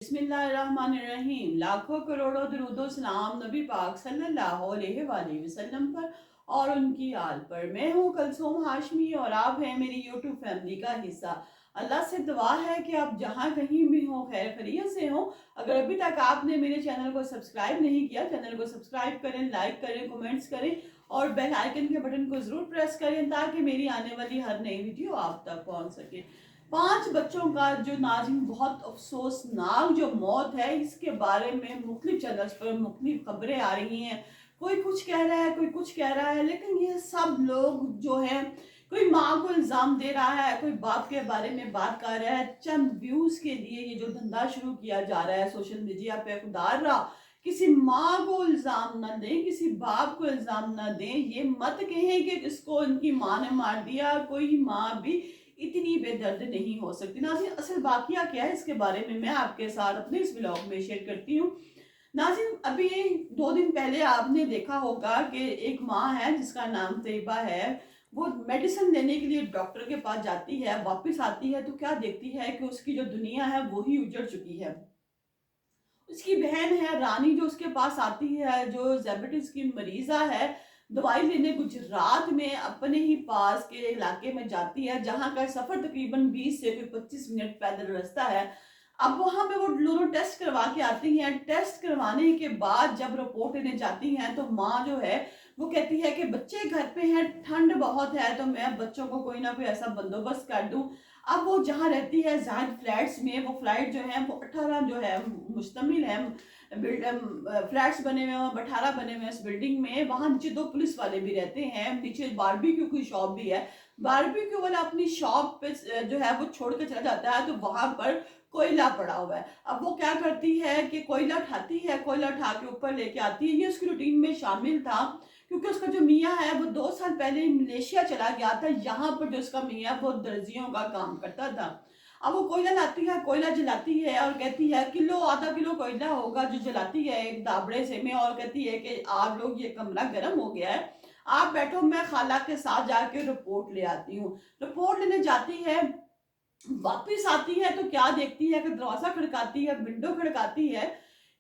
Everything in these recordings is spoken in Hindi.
बिस्मिल्लाहिर्रहमानिर्रहीम। लाखों करोड़ों दरूदो सलाम नबी पाक सल्लल्लाहु अलैहि वसल्लम पर और उनकी आल पर। मैं हूँ कलसूम हाशमी और आप हैं मेरी यूट्यूब फैमिली का हिस्सा। अल्लाह से दुआ है कि आप जहाँ कहीं भी हो खैर खैरियत से हो। अगर अभी तक आपने मेरे चैनल को सब्सक्राइब नहीं किया, चैनल को सब्सक्राइब करें, लाइक करें, कमेंट्स करें और बेल आइकन के बटन को जरूर प्रेस करें ताकि मेरी आने वाली हर नई वीडियो आप तक पहुंच सके। 5 बच्चों का जो नाज़रीन बहुत अफसोसनाक जो मौत है, इसके बारे में मुख्तलिफ चैनल्स पर मुख्तलिफ खबरें आ रही हैं। कोई कुछ कह रहा है, कोई कुछ कह रहा है, लेकिन ये सब लोग जो है, कोई माँ को इल्ज़ाम दे रहा है, कोई बाप के बारे में बात कर रहा है। चंद व्यूज़ के लिए ये जो धंधा शुरू किया जा रहा है सोशल मीडिया पे, खुदार रहा किसी माँ को इल्ज़ाम ना दें, किसी बाप को इल्ज़ाम ना दें। ये मत कहें कि जिसको इनकी माँ ने मार दिया, कोई माँ भी इतनी बेदर्द नहीं हो सकती। नाज़रीन, असल वाकया क्या है इसके बारे में मैं आपके साथ अपने इस ब्लॉग में शेयर करती हूँ। नाज़रीन, अभी 2 दिन पहले आपने देखा होगा कि एक माँ है जिसका नाम तैयबा है। वो मेडिसिन लेने के लिए डॉक्टर के पास जाती है, वापस आती है तो क्या देखती है कि उसकी जो दुनिया है वो ही उजड़ चुकी है। उसकी बहन है रानी जो उसके पास आती है, जो डायबिटीज की मरीजा है, दवाई लेने गुजरात में अपने ही पास के इलाके में जाती है, जहां का सफर तकरीबन 20 से कोई 25 मिनट पैदल रास्ता है। अब वहां पे वो दोनों टेस्ट करवा के आती हैं। टेस्ट करवाने के बाद जब रिपोर्ट लेने जाती हैं तो माँ जो है वो कहती है कि बच्चे घर पे हैं, ठंड बहुत है, तो मैं बच्चों को कोई ना कोई ऐसा बंदोबस्त कर दूं। अब वो जहाँ रहती है जायद फ्लैट्स में, वो फ्लैट जो है वो 18 जो है मुश्तमिल है, फ्लैट्स बने हुए हैं, 18 बने हुए हैं इस बिल्डिंग में। वहां नीचे 2 पुलिस वाले भी रहते हैं, नीचे बारबेक्यू की शॉप भी है। बारबेक्यू वाला अपनी शॉप पे जो है वो छोड़ के चला जाता है तो वहां पर कोयला पड़ा हुआ है। अब वो क्या करती है कि कोयला उठाती है, कोयला उठा के ऊपर लेके आती है। ये उसकी रूटीन में शामिल था क्योंकि उसका जो मियाँ है वो 2 साल पहले मलेशिया चला गया था। यहाँ पर जो उसका मियाँ वो दर्जियों का काम करता था। अब वो कोयला लाती है, कोयला जलाती है और कहती है किलो आधा किलो कोयला होगा जो जलाती है एक दाबड़े से में, और कहती है कि आप लोग ये कमरा गर्म हो गया है, आप बैठो, मैं खाला के साथ जाके रिपोर्ट ले आती हूँ। रिपोर्ट लेने जाती है, वापिस आती है तो क्या देखती है कि दरवाजा खड़काती है, विंडो खड़काती है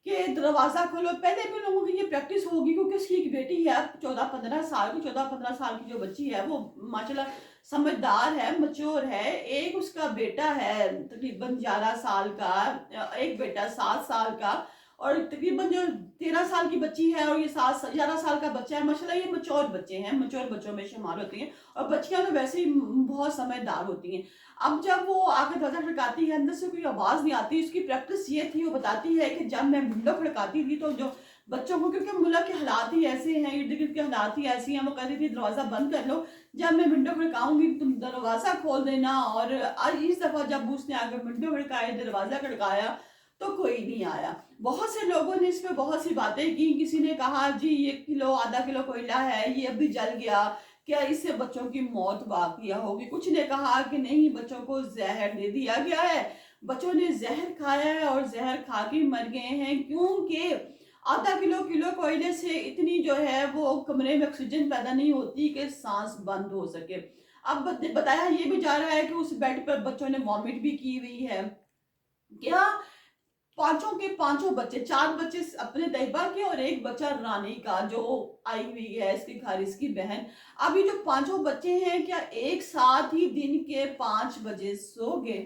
कि दरवाजा खोलो। पहले भी लोगों की ये प्रैक्टिस होगी क्योंकि उसकी एक बेटी है 14-15 साल की। 14-15 साल की जो बच्ची है वो माशाल्लाह समझदार है, मच्योर है। एक उसका बेटा है तकरीबन 11 साल का, एक बेटा 7 साल का, और तकरीबन जो 13 साल की बच्ची है और ये 11 साल का बच्चा है। माशाल्लाह ये मच्योर बच्चे हैं, मच्योर बच्चों में शुमार होती हैं और बच्चियां तो वैसे ही बहुत समझदार होती हैं। अब जब वो आकर दरवाजा खड़काती है, अंदर से कोई आवाज नहीं आती। उसकी प्रैक्टिस ये थी, वो बताती है कि जब मैं विंडो खड़काती थी तो जो बच्चों को, क्योंकि मुल्क के हालात ही ऐसे हैं, इर्द गिर्द के हालात ही ऐसी हैं, वो कहती थी दरवाजा बंद कर लो, जब मैं विंडो खड़काऊंगी तुम दरवाजा खोल देना। और आज इस दफा जब उसने आकर विंडो खड़काया, दरवाजा खड़काया तो कोई नहीं आया। बहुत से लोगों ने इस पे बहुत सी बातें की। किसी ने कहा जी 1 किलो आधा किलो कोयला है, ये अभी जल गया, क्या इससे बच्चों की मौत वाकया होगी। कुछ ने कहा कि नहीं, बच्चों को जहर दे दिया गया है, बच्चों ने जहर खाया है और जहर खा के मर गए हैं, क्योंकि आधा किलो किलो कोयले से इतनी जो है वो कमरे में ऑक्सीजन पैदा नहीं होती कि सांस बंद हो सके। अब बताया ये भी जा रहा है कि उस बेड पर बच्चों ने वॉमिट भी की हुई है। क्या पांचों के पांचों बच्चे, 4 बच्चे अपने तैयबा के और एक बच्चा रानी का जो आई हुई है इसके घर, इसकी बहन। अब ये जो पांचों बच्चे हैं क्या एक साथ ही दिन के 5 बजे सो गए?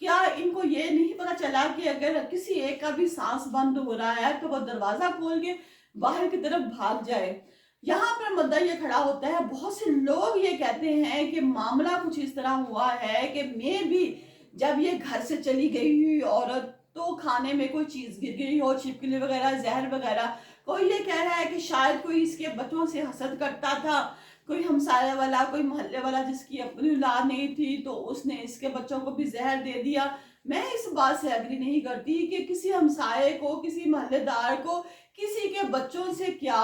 क्या इनको ये नहीं पता चला कि अगर किसी एक का भी सांस बंद हो रहा है तो वो दरवाजा खोल के बाहर की तरफ भाग जाए? यहाँ पर मुद्दा ये खड़ा होता है, बहुत से लोग ये कहते हैं कि मामला कुछ इस तरह हुआ है कि मैं भी जब ये घर से चली गई हुई औरत तो खाने में कोई चीज गिर गई हो, छिपकली वगैरह, जहर वगैरह। कोई ये कह रहा है कि शायद कोई इसके बच्चों से हसद करता था, कोई हमसाया वाला, कोई मोहल्ले वाला जिसकी अपनी औलाद नहीं थी तो उसने इसके बच्चों को भी जहर दे दिया। मैं इस बात से एग्री नहीं करती कि किसी हमसाये को, किसी मोहल्लेदार को किसी के बच्चों से क्या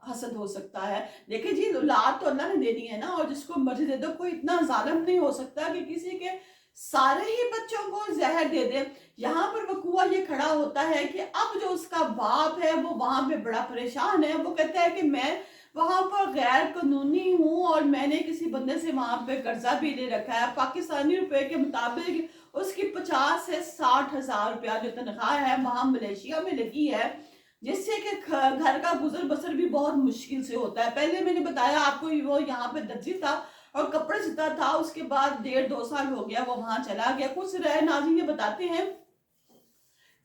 हसद हो सकता है। देखिए जी, औलाद तो अल्लाह ने देनी है ना, और जिसको मर्जी दे दो। कोई इतना जालिम नहीं हो सकता कि किसी के सारे ही बच्चों को जहर दे दे। यहाँ पर वकूआ ये खड़ा होता है कि अब जो उसका बाप है वो वहां पे बड़ा परेशान है। वो कहता है कि मैं वहां पर गैर कानूनी हूँ और मैंने किसी बंदे से वहां पे कर्जा भी ले रखा है, पाकिस्तानी रुपए के मुताबिक उसकी 50 से 60 हजार रुपया जो तनख्वाह है वहां मलेशिया में लगी है, जिससे कि घर का गुजर बसर भी बहुत मुश्किल से होता है। पहले मैंने बताया आपको वो यहाँ पे दर्जी था और कपड़े सिलता था, उसके बाद 1.5-2 साल हो गया वो वहां चला गया। कुछ रहे नाज़रीन ये बताते हैं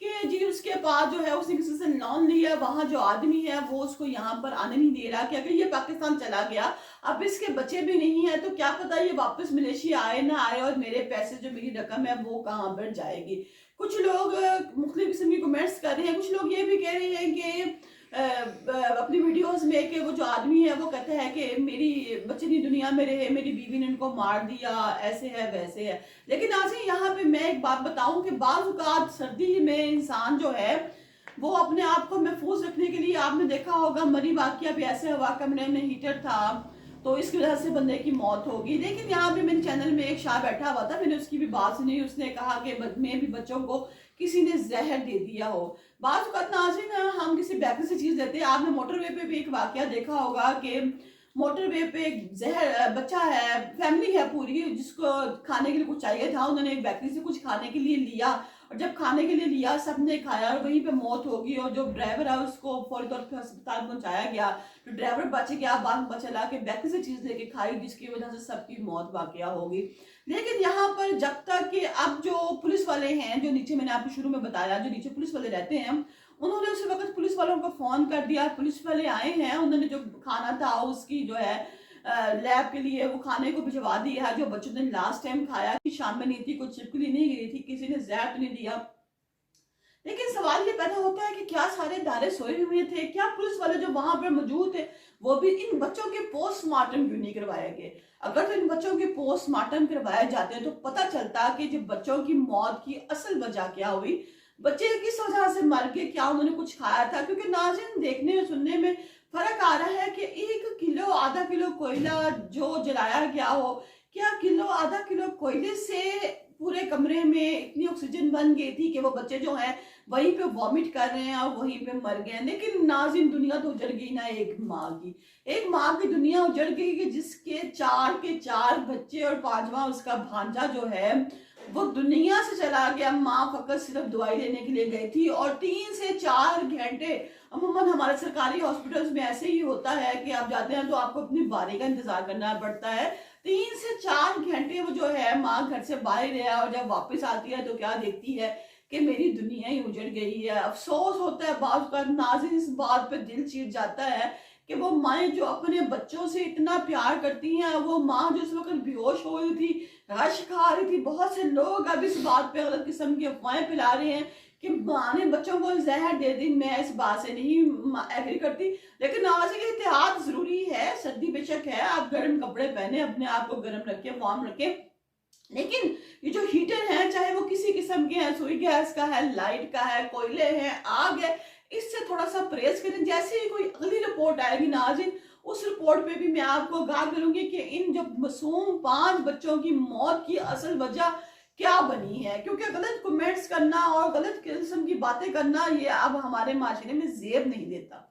कि जी उसके पास जो है उसने किसी से लोन लिया, वहां जो आदमी है वो उसको यहाँ पर आने नहीं दे रहा कि अगर ये पाकिस्तान चला गया, अब इसके बच्चे भी नहीं है, तो क्या पता ये वापस मलेशिया आए ना आए और मेरे पैसे जो मेरी रकम है वो कहाँ पर जाएगी। कुछ लोग मुख्तलिफ किस्म की कमेंट्स कर रहे हैं, कुछ लोग ये भी कह रहे हैं कि अपनी वीडियोस में कि वो जो आदमी है वो कहता है कि मेरी बच्चे नहीं दुनिया में रहे, मेरी बीवी ने उनको मार दिया, ऐसे है वैसे है। लेकिन आज यहाँ पे मैं एक बात बताऊं कि बाज़ औक़ात सर्दी में इंसान जो है वो अपने आप को महफूज रखने के लिए, आपने देखा होगा मरी वाकया भी ऐसे हुआ, कमरे में हीटर था तो इसकी वजह से बंदे की मौत होगी। लेकिन यहाँ पे मेरे चैनल में एक शाह बैठा हुआ था, मैंने उसकी भी बात सुनी, उसने कहा कि मैं भी बच्चों को किसी ने जहर दे दिया हो। बात नाज़रीन हम किसी बेकरी से चीज देते हैं, आपने मोटरवे पे भी एक वाकया देखा होगा कि मोटरवे पे एक जहर बच्चा है, फैमिली है पूरी, जिसको खाने के लिए कुछ चाहिए था, उन्होंने एक बेकरी से कुछ खाने के लिए लिया और जब खाने के लिए लिया सबने खाया और वहीं पे मौत होगी और जो ड्राइवर है उसको फौरी तौर पे अस्पताल पहुंचाया गया। तो ड्राइवर बच गया, बाद पता चला कि बेकरी से चीज लेके खाई जिसकी वजह से सबकी मौत वाकया होगी। लेकिन यहाँ पर जब तक कि अब जो पुलिस वाले हैं, जो नीचे मैंने आपको शुरू में बताया जो नीचे पुलिस वाले रहते हैं, उन्होंने उसी वक्त पुलिस वालों को फोन कर दिया, पुलिस वाले आए हैं, उन्होंने जो खाना था उसकी जो है लैब के लिए वो खाने को भिजवा दिया है, जो बच्चों ने लास्ट टाइम खाया कि शाम में नहीं थी, कुछ छिपकली नहीं गिरी थी, किसी ने जहर तो नहीं दिया। लेकिन सवाल ये पैदा होता है कि क्या सारे दारे सोए हुए थे? क्या पुलिस वाले जो वहां पर मौजूद थे वो भी इन बच्चों के पोस्टमार्टम क्यों नहीं करवाए गए? अगर तो इन बच्चों के पोस्टमार्टम करवाए जाते तो पता चलता कि जो बच्चों की मौत की असल वजह क्या हुई, बच्चे किस वजह से मर गए, क्या उन्होंने कुछ खाया था। क्योंकि नाज़रीन देखने और सुनने में फर्क आ रहा है कि 1 किलो आधा किलो कोयला जो जलाया गया हो, क्या किलो आधा किलो कोयले से पूरे कमरे में इतनी ऑक्सीजन बन गई थी कि वो बच्चे जो हैं वहीं पे वॉमिट कर रहे हैं और वहीं पे मर गए। लेकिन नाज़रीन दुनिया तो उजड़ गई ना, एक माँ की दुनिया उजड़ गई कि जिसके 4 के 4 बच्चे और 5वां उसका भांजा जो है वो दुनिया से चला गया। माँ फकत सिर्फ दवाई लेने के लिए गई थी और 3 से 4 घंटे, अमूमन हमारे सरकारी हॉस्पिटल्स में ऐसे ही होता है कि आप जाते हैं तो आपको अपनी बारी का इंतजार करना पड़ता है। 3 से 4 घंटे वो जो है माँ घर से बाहर है और जब वापस आती है तो क्या देखती है कि मेरी दुनिया ही उजड़ गई है। अफसोस होता है बात का, नाज़रीन इस बात पे दिल चीर जाता है कि वो माएँ जो अपने बच्चों से इतना प्यार करती हैं, वो माँ जो उस वक्त बेहोश हो रही थी, रश खा रही थी। बहुत से लोग अब इस बात पे गलत किस्म की अफवाहें फैला रहे हैं कि माँ ने बच्चों को जहर दे दी। मैं इस बात से नहीं एग्री करती, लेकिन नाज़रीन एहतियात जरूरी है। सर्दी बेशक है, आप गर्म कपड़े पहने, अपने आप को गर्म रखें, वार्म रखें, लेकिन ये जो हीटर है चाहे वो किसी किस्म के हैं, सुई गैस का है, लाइट का है, कोयले हैं, आग है, इससे थोड़ा सा परहेज करें। जैसे ही कोई अगली रिपोर्ट आएगी नाज़रीन, उस रिपोर्ट पे भी मैं आपको आगाह करूंगी कि इन जो मासूम 5 बच्चों की मौत की असल वजह क्या बनी है। क्योंकि गलत कमेंट्स करना और गलत किस्म की बातें करना ये अब हमारे माशरे में जेब नहीं देता।